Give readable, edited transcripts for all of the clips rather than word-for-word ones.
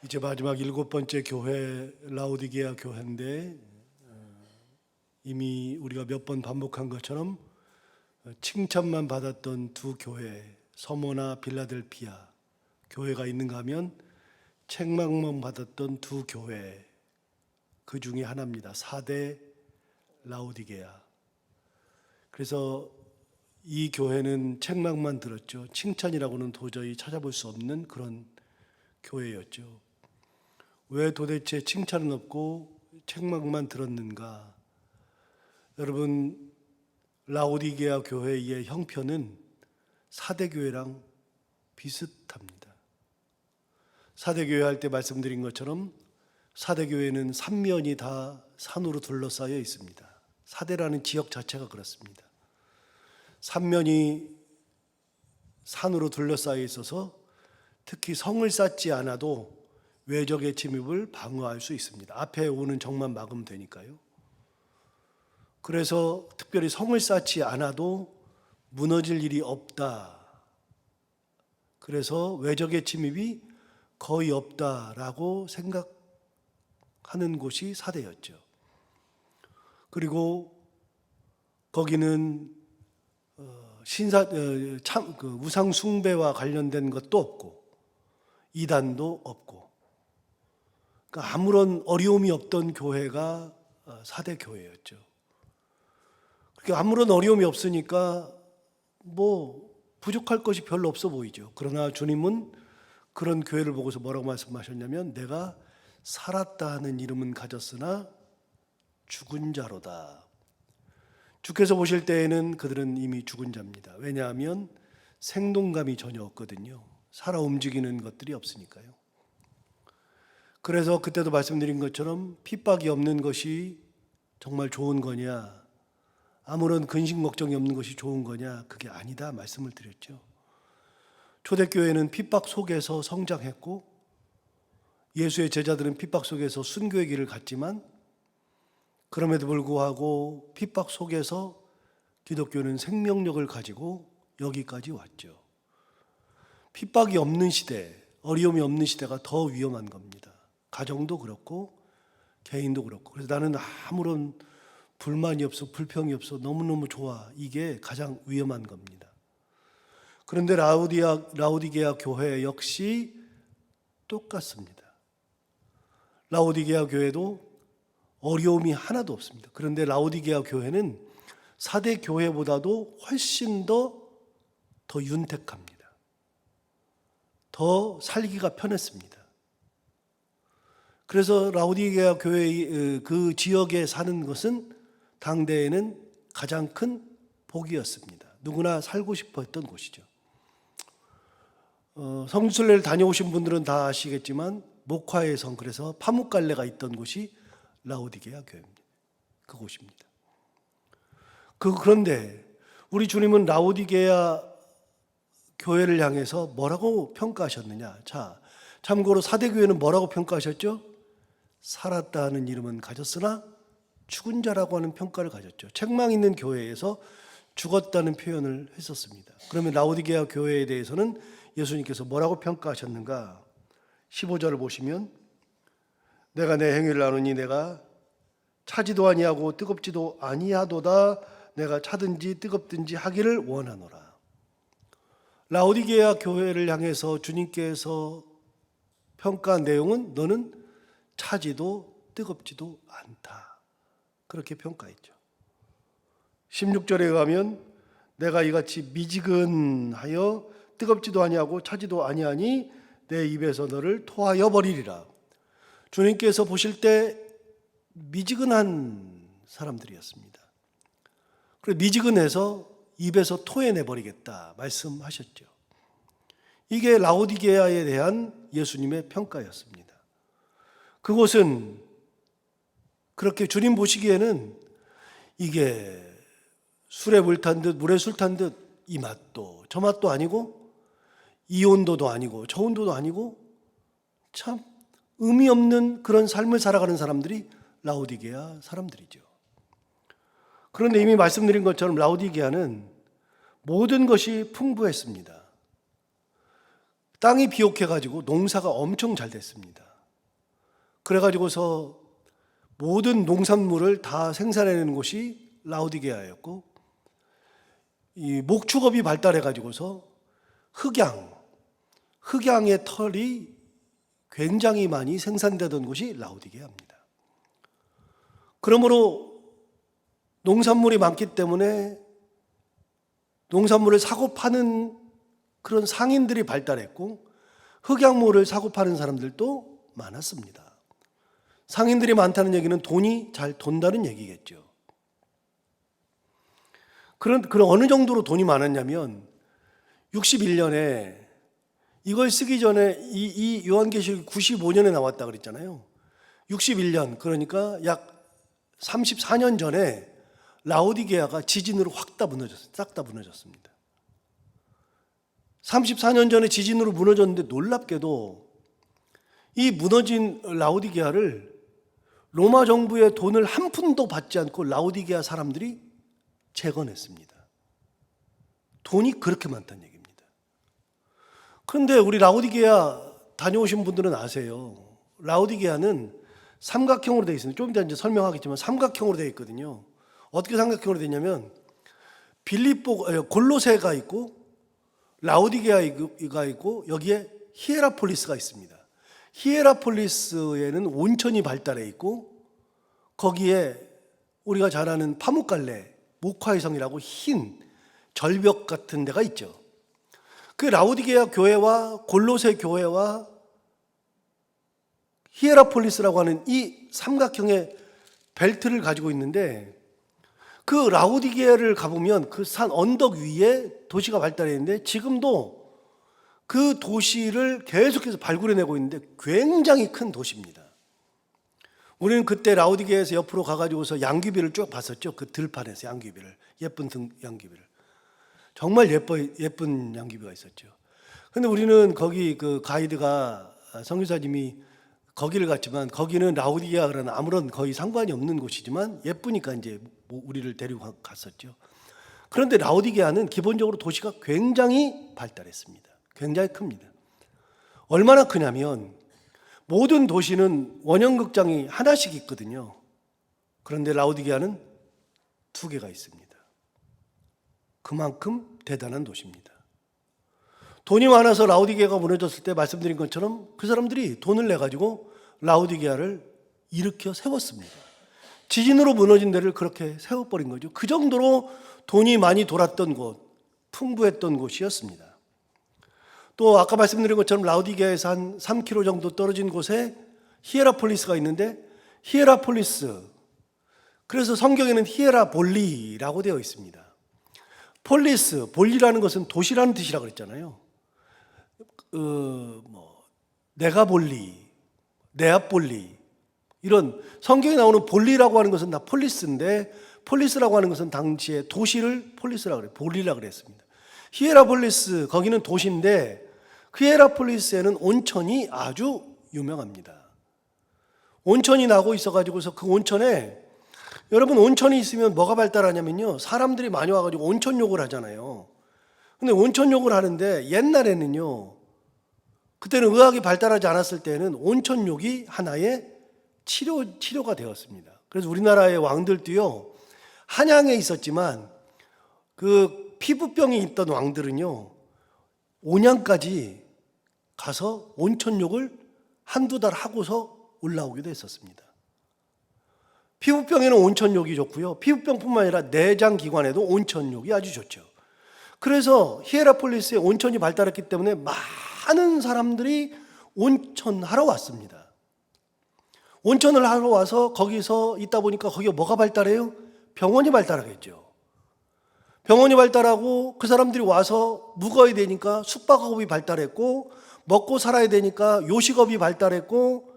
이제 마지막 7번째 교회 라오디게아 교회인데 이미 우리가 몇 번 반복한 것처럼 칭찬만 받았던 두 교회 서모나 빌라델피아 교회가 있는가 하면 책망만 받았던 두 교회 그 중에 하나입니다. 4대 라오디게아. 그래서 이 교회는 책망만 들었죠. 칭찬이라고는 도저히 찾아볼 수 없는 그런 교회였죠. 왜 도대체 칭찬은 없고 책망만 들었는가? 여러분, 라오디게아 교회의 형편은 사대교회랑 비슷합니다. 사대교회 할 때 말씀드린 것처럼 사대교회는 삼면이 다 산으로 둘러싸여 있습니다. 사대라는 지역 자체가 그렇습니다. 삼면이 산으로 둘러싸여 있어서 특히 성을 쌓지 않아도 외적의 침입을 방어할 수 있습니다. 앞에 오는 적만 막으면 되니까요. 그래서 특별히 성을 쌓지 않아도 무너질 일이 없다. 그래서 외적의 침입이 거의 없다라고 생각하는 곳이 사대였죠. 그리고 거기는 우상 숭배와 관련된 것도 없고 이단도 없고, 그러니까 아무런 어려움이 없던 교회가 사대 교회였죠. 그러니까 아무런 어려움이 없으니까 뭐 부족할 것이 별로 없어 보이죠. 그러나 주님은 그런 교회를 보고서 뭐라고 말씀하셨냐면, 내가 살았다 하는 이름은 가졌으나 죽은 자로다. 주께서 보실 때에는 그들은 이미 죽은 자입니다. 왜냐하면 생동감이 전혀 없거든요. 살아 움직이는 것들이 없으니까요. 그래서 그때도 말씀드린 것처럼 핍박이 없는 것이 정말 좋은 거냐, 아무런 근심 걱정이 없는 것이 좋은 거냐, 그게 아니다 말씀을 드렸죠. 초대교회는 핍박 속에서 성장했고 예수의 제자들은 핍박 속에서 순교의 길을 갔지만 그럼에도 불구하고 핍박 속에서 기독교는 생명력을 가지고 여기까지 왔죠. 핍박이 없는 시대, 어려움이 없는 시대가 더 위험한 겁니다. 가정도 그렇고 개인도 그렇고. 그래서 나는 아무런 불만이 없어, 불평이 없어, 너무너무 좋아. 이게 가장 위험한 겁니다. 그런데 라오디게아 교회 역시 똑같습니다. 라오디게아 교회도 어려움이 하나도 없습니다. 그런데 라오디게아 교회는 사대 교회보다도 훨씬 더 윤택합니다. 더 살기가 편했습니다. 그래서 라오디게아 교회의 그 지역에 사는 것은 당대에는 가장 큰 복이었습니다. 누구나 살고 싶어 했던 곳이죠. 성지순례를 다녀오신 분들은 다 아시겠지만 목화의 성, 그래서 파묵갈레가 있던 곳이 라오디게아 교회입니다. 그곳입니다. 그런데 우리 주님은 라오디게아 교회를 향해서 뭐라고 평가하셨느냐? 자, 참고로 사대교회는 뭐라고 평가하셨죠? 살았다 하는 이름은 가졌으나 죽은 자라고 하는 평가를 가졌죠. 책망 있는 교회에서 죽었다는 표현을 했었습니다. 그러면 라오디게아 교회에 대해서는 예수님께서 뭐라고 평가하셨는가? 15절을 보시면, 내가 내 행위를 아노니 내가 차지도 아니하고 뜨겁지도 아니하도다. 내가 차든지 뜨겁든지 하기를 원하노라. 라오디게아 교회를 향해서 주님께서 평가한 내용은 너는 차지도 뜨겁지도 않다. 그렇게 평가했죠. 16절에 가면 내가 이같이 미지근하여 뜨겁지도 아니하고 차지도 아니하니 내 입에서 너를 토하여 버리리라. 주님께서 보실 때 미지근한 사람들이었습니다. 그래서 미지근해서 입에서 토해내 버리겠다 말씀하셨죠. 이게 라오디게아에 대한 예수님의 평가였습니다. 그곳은 그렇게 주님 보시기에는 이게 술에 물 탄 듯 물에 술 탄 듯 이 맛도 저 맛도 아니고 이 온도도 아니고 저 온도도 아니고 참 의미 없는 그런 삶을 살아가는 사람들이 라오디게아 사람들이죠. 그런데 이미 말씀드린 것처럼 라오디게아는 모든 것이 풍부했습니다. 땅이 비옥해가지고 농사가 엄청 잘 됐습니다. 그래가지고서 모든 농산물을 다 생산해내는 곳이 라오디게아였고, 이 목축업이 발달해가지고서 흑양의 털이 굉장히 많이 생산되던 곳이 라오디게아입니다. 그러므로 농산물이 많기 때문에 농산물을 사고 파는 그런 상인들이 발달했고, 흑양물을 사고 파는 사람들도 많았습니다. 상인들이 많다는 얘기는 돈이 잘 돈다는 얘기겠죠. 그런 어느 정도로 돈이 많았냐면 61년에 이걸 쓰기 전에 이 요한계시록이 95년에 나왔다 그랬잖아요. 61년, 그러니까 약 34년 전에 라오디게아가 지진으로 싹 다 무너졌습니다. 34년 전에 지진으로 무너졌는데 놀랍게도 이 무너진 라오디게아를 로마 정부의 돈을 한 푼도 받지 않고 라오디게아 사람들이 재건했습니다. 돈이 그렇게 많다는 얘기입니다. 그런데 우리 라오디게아 다녀오신 분들은 아세요. 라오디게아는 삼각형으로 되어 있습니다. 좀 이따 이제 설명하겠지만 삼각형으로 되어 있거든요. 어떻게 삼각형으로 되어 있냐면 골로새가 있고 라오디게아가 있고 여기에 히에라폴리스가 있습니다. 히에라폴리스에는 온천이 발달해 있고 거기에 우리가 잘 아는 파묵갈레, 목화의 성이라고 흰 절벽 같은 데가 있죠. 그 라오디게아 교회와 골로새 교회와 히에라폴리스라고 하는 이 삼각형의 벨트를 가지고 있는데, 그 라오디게아를 가보면 그 산 언덕 위에 도시가 발달해 있는데 지금도 그 도시를 계속해서 발굴해내고 있는데 굉장히 큰 도시입니다. 우리는 그때 라오디게아에서 옆으로 가가지고서 양귀비를 쭉 봤었죠. 그 들판에서 양귀비를, 예쁜 양귀비를. 정말 예쁜 양귀비가 있었죠. 근데 우리는 거기 그 가이드가 선교사님이 거기를 갔지만 거기는 라오디게아랑 아무런 거의 상관이 없는 곳이지만 예쁘니까 이제 우리를 데리고 갔었죠. 그런데 라오디게아는 기본적으로 도시가 굉장히 발달했습니다. 굉장히 큽니다. 얼마나 크냐면 모든 도시는 원형극장이 하나씩 있거든요. 그런데 라오디게아는 2개가 있습니다. 그만큼 대단한 도시입니다. 돈이 많아서 라오디게아가 무너졌을 때 말씀드린 것처럼 그 사람들이 돈을 내가지고 라오디게아를 일으켜 세웠습니다. 지진으로 무너진 데를 그렇게 세워버린 거죠. 그 정도로 돈이 많이 돌았던 곳, 풍부했던 곳이었습니다. 또 아까 말씀드린 것처럼 라오디게아에서 한 3km 정도 떨어진 곳에 히에라폴리스가 있는데, 히에라폴리스, 그래서 성경에는 히에라볼리라고 되어 있습니다. 볼리라는 것은 도시라는 뜻이라고 그랬잖아요. 네가볼리, 네아볼리, 이런 성경에 나오는 볼리라고 하는 것은 다 폴리스인데, 폴리스라고 하는 것은 당시에 도시를 폴리스라고 그래요. 볼리라고 그랬습니다. 히에라폴리스, 거기는 도시인데 히에라폴리스에는 온천이 아주 유명합니다. 온천이 나고 있어가지고서 그 온천에, 여러분 온천이 있으면 뭐가 발달하냐면요, 사람들이 많이 와가지고 온천욕을 하잖아요. 근데 온천욕을 하는데 옛날에는요, 그때는 의학이 발달하지 않았을 때는 온천욕이 하나의 치료가 되었습니다. 그래서 우리나라의 왕들도요, 한양에 있었지만 그 피부병이 있던 왕들은요, 온양까지 가서 온천욕을 한두 달 하고서 올라오기도 했었습니다. 피부병에는 온천욕이 좋고요, 피부병뿐만 아니라 내장기관에도 온천욕이 아주 좋죠. 그래서 히에라폴리스에 온천이 발달했기 때문에 많은 사람들이 온천하러 왔습니다. 온천을 하러 와서 거기서 있다 보니까 거기가 뭐가 발달해요? 병원이 발달하겠죠. 병원이 발달하고 그 사람들이 와서 묵어야 되니까 숙박업이 발달했고, 먹고 살아야 되니까 요식업이 발달했고,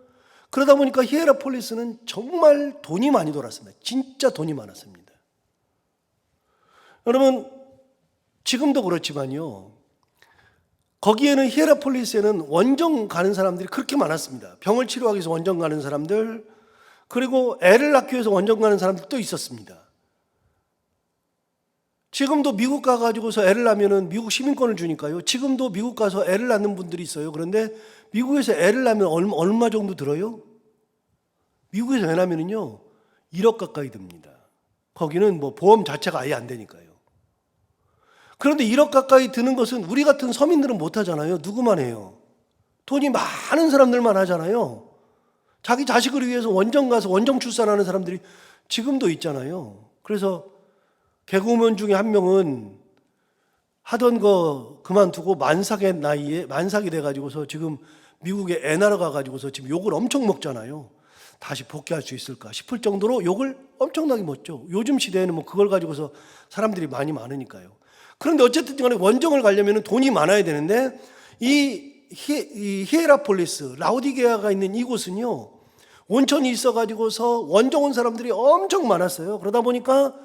그러다 보니까 히에라폴리스는 정말 돈이 많이 돌았습니다. 진짜 돈이 많았습니다. 여러분, 지금도 그렇지만요, 거기에는 히에라폴리스에는 원정 가는 사람들이 그렇게 많았습니다. 병을 치료하기 위해서 원정 가는 사람들, 그리고 애를 낳기 위해서 원정 가는 사람들도 있었습니다. 지금도 미국 가가지고서 애를 낳으면 미국 시민권을 주니까요, 지금도 미국 가서 애를 낳는 분들이 있어요. 그런데 미국에서 애를 낳으면 얼마 정도 들어요? 미국에서 내놔면은요 1억 가까이 듭니다. 거기는 뭐 보험 자체가 아예 안 되니까요. 그런데 1억 가까이 드는 것은 우리 같은 서민들은 못 하잖아요. 누구만 해요? 돈이 많은 사람들만 하잖아요. 자기 자식을 위해서 원정 가서 원정 출산하는 사람들이 지금도 있잖아요. 그래서 개그우먼 중에 한 명은 하던 거 그만두고 만삭의 나이에 만삭이 돼가지고서 지금 미국에 애 낳으러 가가지고서 지금 욕을 엄청 먹잖아요. 다시 복귀할 수 있을까 싶을 정도로 욕을 엄청나게 먹죠. 요즘 시대에는 뭐 그걸 가지고서 사람들이 많으니까요. 그런데 어쨌든 간에 원정을 가려면 돈이 많아야 되는데 이 히에라폴리스, 라오디게아가 있는 이곳은요 온천이 있어가지고서 원정 온 사람들이 엄청 많았어요. 그러다 보니까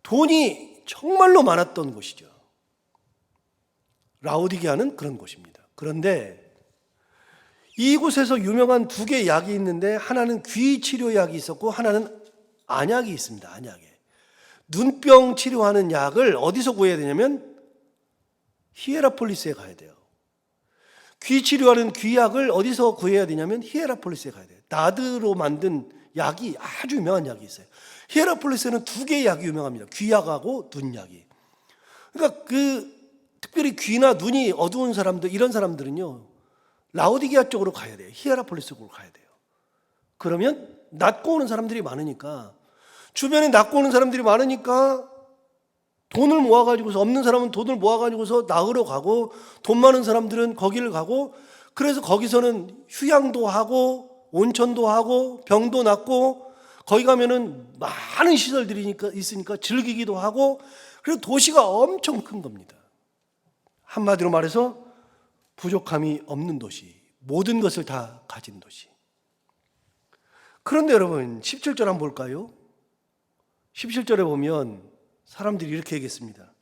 돈이 정말로 많았던 곳이죠. 라오디게아는 그런 곳입니다. 그런데 이곳에서 유명한 두 개의 약이 있는데 하나는 귀 치료약이 있었고 하나는 안약이 있습니다. 안약에. 눈병 치료하는 약을 어디서 구해야 되냐면 히에라폴리스에 가야 돼요. 귀 치료하는 귀약을 어디서 구해야 되냐면 히에라폴리스에 가야 돼요. 나드로 만든 약이 아주 유명한 약이 있어요. 히에라폴리스에는 두 개의 약이 유명합니다. 귀약하고 눈약이. 그러니까 특별히 귀나 눈이 어두운 사람들, 이런 사람들은요 라오디게아 쪽으로 가야 돼요. 히에라폴리스 쪽으로 가야 돼요. 그러면 낫고 오는 사람들이 많으니까, 주변에 낫고 오는 사람들이 많으니까 돈을 모아가지고서, 없는 사람은 돈을 모아가지고서 나으러 가고, 돈 많은 사람들은 거기를 가고, 그래서 거기서는 휴양도 하고 온천도 하고 병도 낫고, 거기 가면은 많은 시설들이 있으니까 즐기기도 하고, 그리고 도시가 엄청 큰 겁니다. 한마디로 말해서 부족함이 없는 도시, 모든 것을 다 가진 도시. 그런데 여러분 17절 한번 볼까요? 17절에 보면 사람들이 이렇게 얘기했습니다.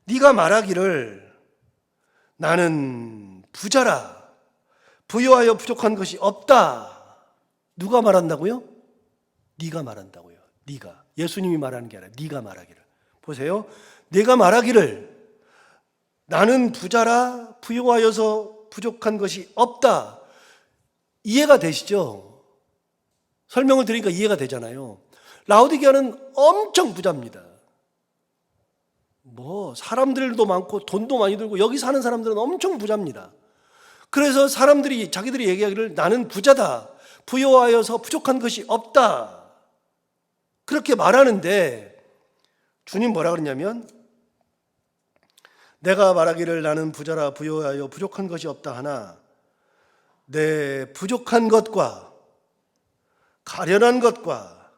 네가 말하기를 나는 부자라, 부유하여 부족한 것이 없다. 누가 말한다고요? 네가 말한다고요. 네가. 예수님이 말하는 게 아니라 네가 말하기를. 보세요. 네가 말하기를 나는 부자라, 부유하여서 부족한 것이 없다. 이해가 되시죠? 설명을 드리니까 이해가 되잖아요. 라오디게아는 엄청 부자입니다. 뭐 사람들도 많고 돈도 많이 들고 여기 사는 사람들은 엄청 부자입니다. 그래서 사람들이 자기들이 얘기하기를 나는 부자다, 부유하여서 부족한 것이 없다, 그렇게 말하는데 주님 뭐라 그러냐면 내가 말하기를 나는 부자라 부유하여 부족한 것이 없다 하나 내 부족한 것과 가련한 것과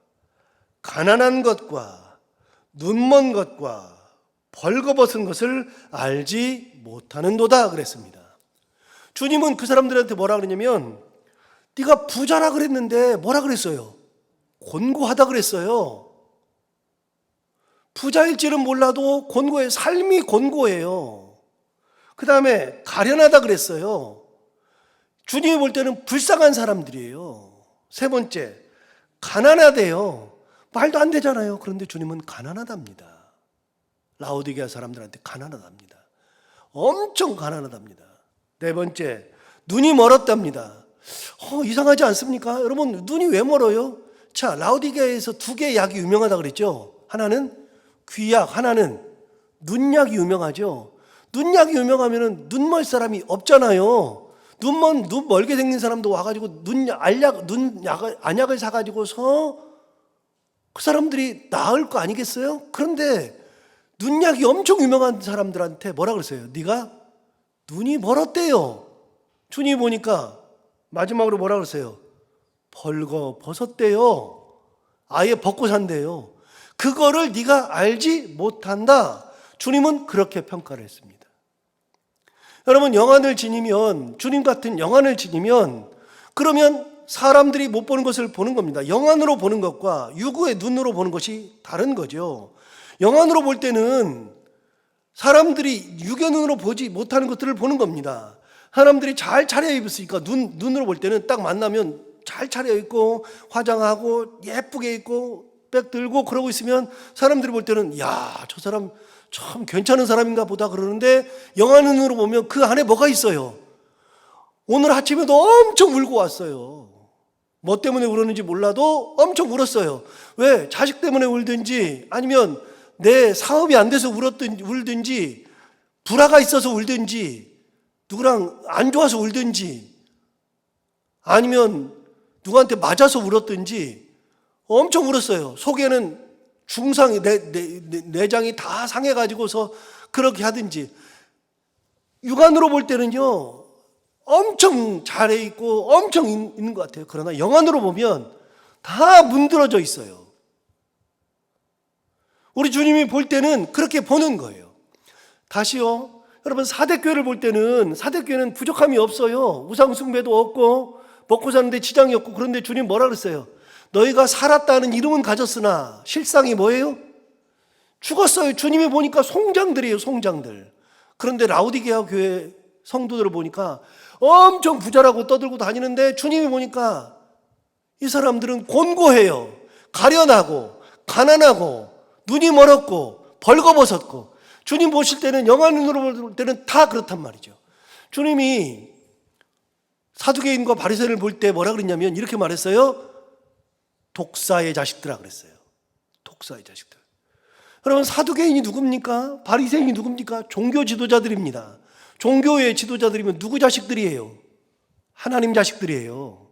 가난한 것과 눈먼 것과 벌거벗은 것을 알지 못하는도다 그랬습니다. 주님은 그 사람들한테 뭐라 그러냐면 네가 부자라 그랬는데 뭐라 그랬어요? 곤고하다 그랬어요. 부자일지는 몰라도 곤고해요. 삶이 곤고해요. 그 다음에 가련하다 그랬어요. 주님이 볼 때는 불쌍한 사람들이에요. 세 번째, 가난하대요. 말도 안 되잖아요. 그런데 주님은 가난하답니다. 라오디게아 사람들한테 가난하답니다. 엄청 가난하답니다. 네 번째, 눈이 멀었답니다. 이상하지 않습니까? 여러분, 눈이 왜 멀어요? 자, 라오디게아에서 두 개의 약이 유명하다 그랬죠. 하나는 귀약, 하나는 눈약이 유명하죠. 눈약이 유명하면은 눈 멀 사람이 없잖아요. 눈 멀게 생긴 사람도 와가지고 안약을 사가지고서 그 사람들이 나을 거 아니겠어요? 그런데 눈약이 엄청 유명한 사람들한테 뭐라 그랬어요? 네가 눈이 멀었대요. 주님이 보니까 마지막으로 뭐라 그랬어요? 벌거벗었대요. 아예 벗고 산대요. 그거를 네가 알지 못한다. 주님은 그렇게 평가를 했습니다. 여러분, 영안을 지니면, 주님 같은 영안을 지니면 그러면 사람들이 못 보는 것을 보는 겁니다. 영안으로 보는 것과 유구의 눈으로 보는 것이 다른 거죠. 영안으로 볼 때는 사람들이 육의 눈으로 보지 못하는 것들을 보는 겁니다. 사람들이 잘 차려입었으니까 눈으로 볼 때는 딱 만나면 잘 차려입고 화장하고 예쁘게 입고 백 들고 그러고 있으면 사람들이 볼 때는 야, 저 사람 참 괜찮은 사람인가 보다 그러는데 영안으로 보면 그 안에 뭐가 있어요? 오늘 아침에도 엄청 울고 왔어요. 뭐 때문에 울었는지 몰라도 엄청 울었어요. 왜? 자식 때문에 울든지, 아니면 내 사업이 안 돼서 울든지, 불화가 있어서 울든지, 누구랑 안 좋아서 울든지, 아니면 누구한테 맞아서 울었든지 엄청 울었어요. 속에는 중상이, 내장이 다 상해가지고서 그렇게 하든지. 육안으로 볼 때는요, 엄청 잘해 있고 엄청 있는 것 같아요. 그러나 영안으로 보면 다 문드러져 있어요. 우리 주님이 볼 때는 그렇게 보는 거예요. 다시요, 여러분, 사대교회를 볼 때는, 사대교회는 부족함이 없어요. 우상숭배도 없고 먹고 사는데 지장이 없고. 그런데 주님 뭐라 그랬어요? 너희가 살았다는 이름은 가졌으나 실상이 뭐예요? 죽었어요. 주님이 보니까 송장들이에요, 송장들. 그런데 라우디게아 교회 성도들을 보니까 엄청 부자라고 떠들고 다니는데, 주님이 보니까 이 사람들은 곤고해요. 가련하고 가난하고 눈이 멀었고 벌거벗었고. 주님 보실 때는, 영안 눈으로 볼 때는 다 그렇단 말이죠. 주님이 사두개인과 바리새인을 볼 때 뭐라 그랬냐면 이렇게 말했어요. 독사의 자식들아 그랬어요. 독사의 자식들. 여러분, 사두개인이 누굽니까? 바리새인이 누굽니까? 종교 지도자들입니다. 종교의 지도자들이면 누구 자식들이에요? 하나님 자식들이에요.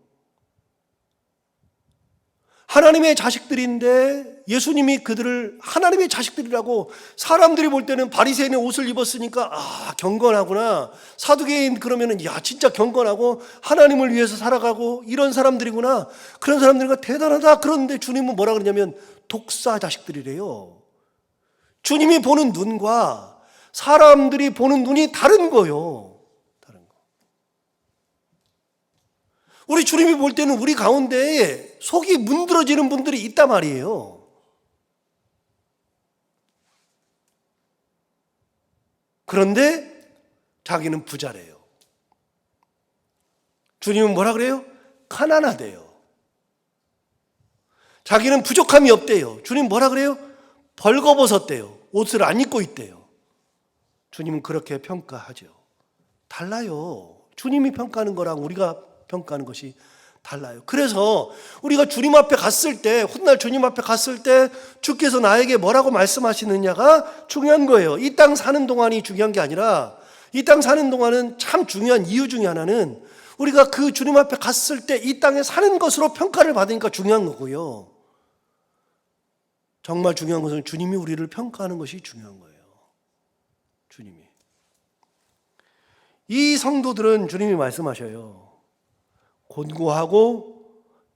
하나님의 자식들인데 예수님이 그들을 하나님의 자식들이라고, 사람들이 볼 때는 바리새인의 옷을 입었으니까 경건하구나, 사두개인 그러면은 진짜 경건하고 하나님을 위해서 살아가고 이런 사람들이구나, 그런 사람들과 대단하다. 그런데 주님은 뭐라 그러냐면 독사 자식들이래요. 주님이 보는 눈과 사람들이 보는 눈이 다른 거요. 우리 주님이 볼 때는 우리 가운데에 속이 문드러지는 분들이 있단 말이에요. 그런데 자기는 부자래요. 주님은 뭐라 그래요? 가난하대요. 자기는 부족함이 없대요. 주님 뭐라 그래요? 벌거벗었대요. 옷을 안 입고 있대요. 주님은 그렇게 평가하죠. 달라요. 주님이 평가하는 거랑 우리가 평가하는 것이 달라요. 그래서 우리가 주님 앞에 갔을 때, 훗날 주님 앞에 갔을 때 주께서 나에게 뭐라고 말씀하시느냐가 중요한 거예요. 이 땅 사는 동안이 중요한 게 아니라, 이 땅 사는 동안은 참 중요한 이유 중에 하나는 우리가 그 주님 앞에 갔을 때 이 땅에 사는 것으로 평가를 받으니까 중요한 거고요. 정말 중요한 것은 주님이 우리를 평가하는 것이 중요한 거예요. 주님이. 이 성도들은 주님이 말씀하셔요. 곤고하고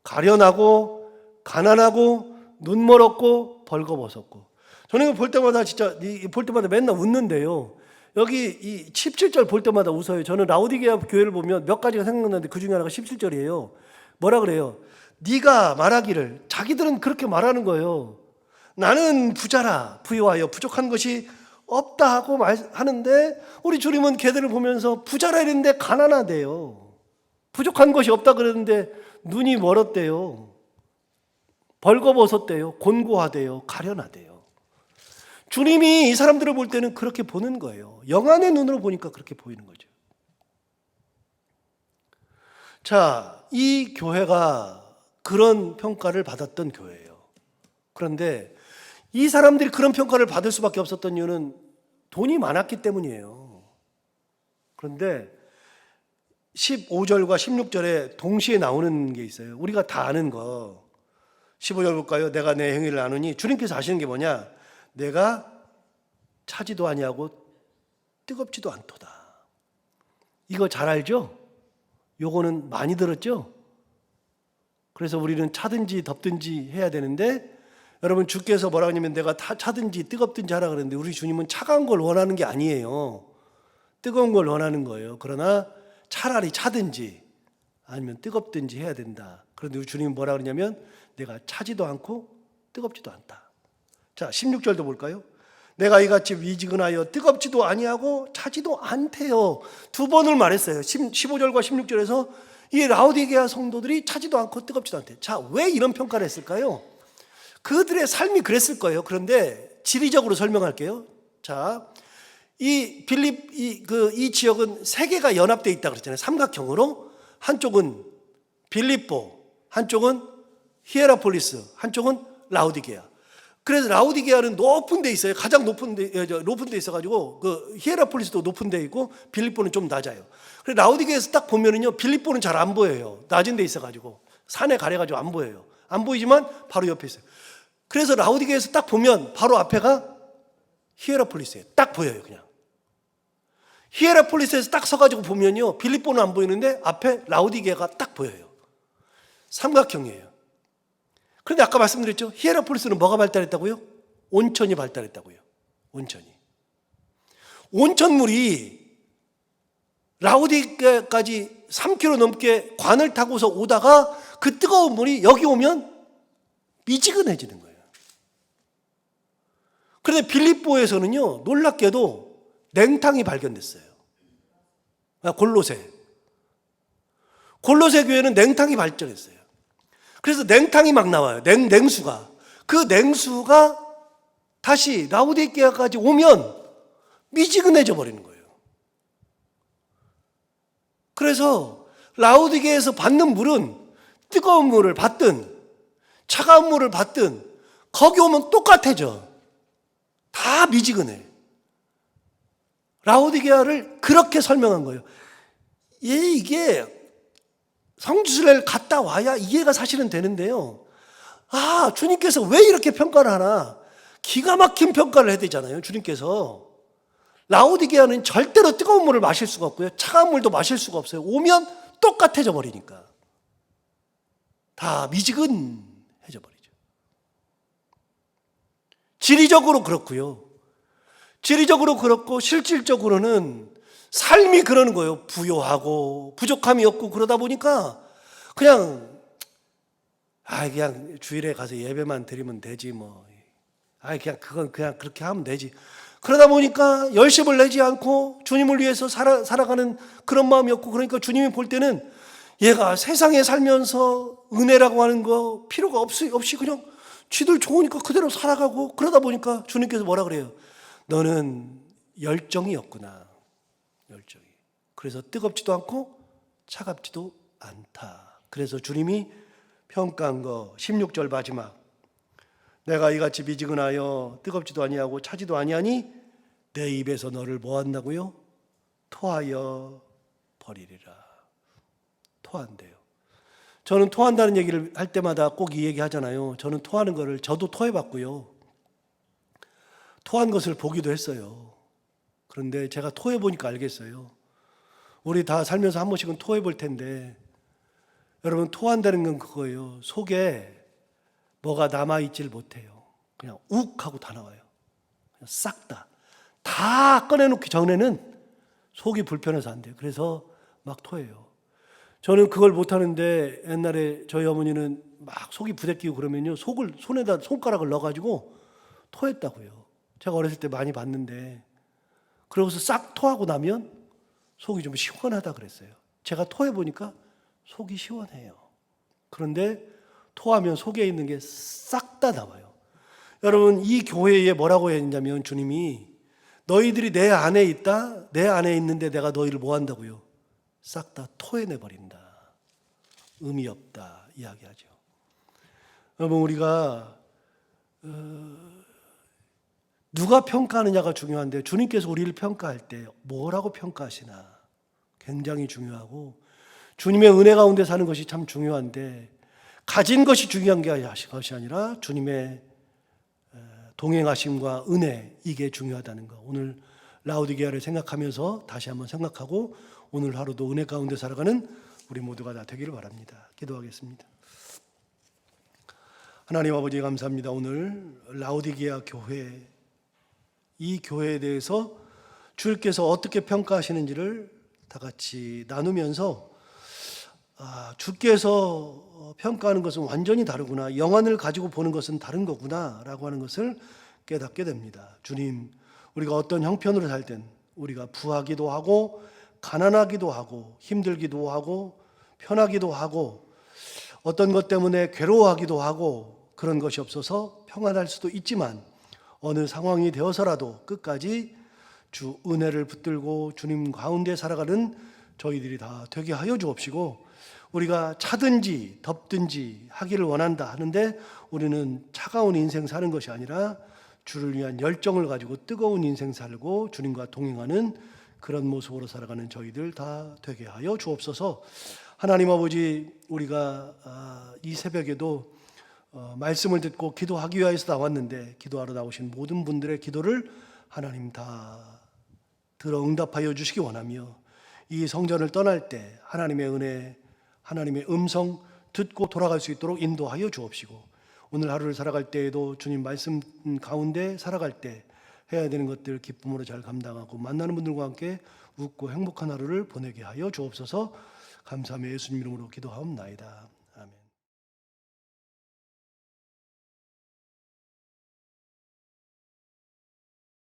가련하고 가난하고 눈멀었고 벌거벗었고. 저는 이거 볼 때마다 진짜 볼 때마다 맨날 웃는데요. 여기 이 17절 볼 때마다 웃어요. 저는 라우디게아 교회를 보면 몇 가지가 생각나는데 그 중에 하나가 17절이에요. 뭐라 그래요? 네가 말하기를, 자기들은 그렇게 말하는 거예요. 나는 부자라, 부유하여 부족한 것이 없다 하고 하는데, 우리 주님은 걔들을 보면서 부자라 이랬는데 가난하대요. 부족한 것이 없다 그러는데 눈이 멀었대요. 벌거벗었대요. 곤고하대요. 가련하대요. 주님이 이 사람들을 볼 때는 그렇게 보는 거예요. 영안의 눈으로 보니까 그렇게 보이는 거죠. 자, 이 교회가 그런 평가를 받았던 교회예요. 그런데 이 사람들이 그런 평가를 받을 수밖에 없었던 이유는 돈이 많았기 때문이에요. 그런데 15절과 16절에 동시에 나오는 게 있어요. 우리가 다 아는 거. 15절 볼까요? 내가 내 행위를 아느니, 주님께서 아시는 게 뭐냐? 내가 차지도 아니하고 뜨겁지도 않도다. 이거 잘 알죠? 요거는 많이 들었죠? 그래서 우리는 차든지 덥든지 해야 되는데, 여러분, 주께서 뭐라고 하냐면 내가 차든지 뜨겁든지 하라 그랬는데, 우리 주님은 차가운 걸 원하는 게 아니에요. 뜨거운 걸 원하는 거예요. 그러나 차라리 차든지 아니면 뜨겁든지 해야 된다. 그런데 우리 주님은 뭐라 그러냐면 내가 차지도 않고 뜨겁지도 않다. 자, 16절도 볼까요? 내가 이같이 미지근하여 뜨겁지도 아니하고 차지도 않대요. 두 번을 말했어요. 15절과 16절에서 이 라우디게아 성도들이 차지도 않고 뜨겁지도 않대. 자, 왜 이런 평가를 했을까요? 그들의 삶이 그랬을 거예요. 그런데 지리적으로 설명할게요. 자, 이 지역은 세 개가 연합되어 있다고 그랬잖아요. 삼각형으로. 한쪽은 빌립보, 한쪽은 히에라폴리스, 한쪽은 라우디게아. 그래서 라우디게아는 높은 데 있어요. 가장 높은 데 있어가지고 그 히에라폴리스도 높은 데 있고 빌립보는 좀 낮아요. 그래서 라우디게아에서 딱 보면은요, 빌립보는 잘 안 보여요. 낮은 데 있어가지고 산에 가려가지고 안 보여요. 안 보이지만 바로 옆에 있어요. 그래서 라우디게아에서 딱 보면 바로 앞에가 히에라폴리스예요. 딱 보여요, 그냥. 히에라폴리스에서 딱 서가지고 보면요, 빌립보는 안 보이는데 앞에 라우디게아가 딱 보여요. 삼각형이에요. 그런데 아까 말씀드렸죠? 히에라폴리스는 뭐가 발달했다고요? 온천이 발달했다고요. 온천물이 라우디게아까지 3km 넘게 관을 타고서 오다가 그 뜨거운 물이 여기 오면 미지근해지는 거예요. 그런데 빌립보에서는요, 놀랍게도 냉탕이 발견됐어요. 골로새 교회는 냉탕이 발전했어요. 그래서 냉탕이 막 나와요. 냉수가. 그 냉수가 다시 라우디게아까지 오면 미지근해져 버리는 거예요. 그래서 라우디게아에서 받는 물은 뜨거운 물을 받든 차가운 물을 받든 거기 오면 똑같아져. 다 미지근해. 라우디게아를 그렇게 설명한 거예요. 이게 성지순례를 갔다 와야 이해가 사실은 되는데요. 아, 주님께서 왜 이렇게 평가를 하나? 기가 막힌 평가를 해야 되잖아요, 주님께서. 라우디게아는 절대로 뜨거운 물을 마실 수가 없고요, 차가운 물도 마실 수가 없어요. 오면 똑같아져 버리니까. 다 미지근해져 버리죠. 지리적으로 그렇고요. 지리적으로 그렇고 실질적으로는 삶이 그러는 거예요. 부요하고 부족함이 없고 그러다 보니까 그냥 주일에 가서 예배만 드리면 되지 뭐. 그건 그냥 그렇게 하면 되지. 그러다 보니까 열심을 내지 않고 주님을 위해서 살아가는 그런 마음이 없고, 그러니까 주님이 볼 때는 얘가 세상에 살면서 은혜라고 하는 거 필요가 없이 그냥 쥐들 좋으니까 그대로 살아가고, 그러다 보니까 주님께서 뭐라 그래요? 너는 열정이 없구나. 열정이. 그래서 뜨겁지도 않고 차갑지도 않다. 그래서 주님이 평가한 거 16절 마지막, 내가 이같이 미지근하여 뜨겁지도 아니하고 차지도 아니하니 내 입에서 너를 뭐 한다고요? 토하여 버리리라. 토한대요. 저는 토한다는 얘기를 할 때마다 꼭 이 얘기 하잖아요. 저는 토하는 거를 저도 토해봤고요, 토한 것을 보기도 했어요. 그런데 제가 토해보니까 알겠어요. 우리 다 살면서 한 번씩은 토해볼 텐데, 여러분, 토한다는 건 그거예요. 속에 뭐가 남아있질 못해요. 그냥 욱 하고 다 나와요. 그냥 싹 다 꺼내놓기 전에는 속이 불편해서 안 돼요. 그래서 막 토해요. 저는 그걸 못하는데, 옛날에 저희 어머니는 막 속이 부대끼고 그러면요, 속을 손에다 손가락을 넣어가지고 토했다고요. 제가 어렸을 때 많이 봤는데, 그러고서 싹 토하고 나면 속이 좀 시원하다 그랬어요. 제가 토해보니까 속이 시원해요. 그런데 토하면 속에 있는 게 싹 다 나와요. 여러분, 이 교회에 뭐라고 했냐면, 주님이 너희들이 내 안에 있다, 내 안에 있는데 내가 너희를 뭐 한다고요? 싹 다 토해내버린다. 의미 없다 이야기하죠. 여러분, 우리가 누가 평가하느냐가 중요한데, 주님께서 우리를 평가할 때 뭐라고 평가하시나 굉장히 중요하고, 주님의 은혜 가운데 사는 것이 참 중요한데, 가진 것이 중요한 것이 아니라 주님의 동행하심과 은혜, 이게 중요하다는 거, 오늘 라우디게아를 생각하면서 다시 한번 생각하고 오늘 하루도 은혜 가운데 살아가는 우리 모두가 다 되기를 바랍니다. 기도하겠습니다. 하나님 아버지, 감사합니다. 오늘 라우디게아 교회, 이 교회에 대해서 주께서 어떻게 평가하시는지를 다 같이 나누면서, 주께서 평가하는 것은 완전히 다르구나, 영안을 가지고 보는 것은 다른 거구나 라고 하는 것을 깨닫게 됩니다. 주님, 우리가 어떤 형편으로 살 땐 우리가 부하기도 하고 가난하기도 하고 힘들기도 하고 편하기도 하고 어떤 것 때문에 괴로워하기도 하고, 그런 것이 없어서 평안할 수도 있지만, 어느 상황이 되어서라도 끝까지 주 은혜를 붙들고 주님 가운데 살아가는 저희들이 다 되게 하여 주옵시고, 우리가 차든지 덥든지 하기를 원한다 하는데 우리는 차가운 인생 사는 것이 아니라 주를 위한 열정을 가지고 뜨거운 인생 살고 주님과 동행하는 그런 모습으로 살아가는 저희들 다 되게 하여 주옵소서. 하나님 아버지, 우리가 이 새벽에도 말씀을 듣고 기도하기 위해서 나왔는데 기도하러 나오신 모든 분들의 기도를 하나님 다 들어 응답하여 주시기 원하며 이 성전을 떠날 때 하나님의 은혜, 하나님의 음성 듣고 돌아갈 수 있도록 인도하여 주옵시고, 오늘 하루를 살아갈 때에도 주님 말씀 가운데 살아갈 때 해야 되는 것들 기쁨으로 잘 감당하고 만나는 분들과 함께 웃고 행복한 하루를 보내게 하여 주옵소서. 감사하며 예수님 이름으로 기도하옵나이다.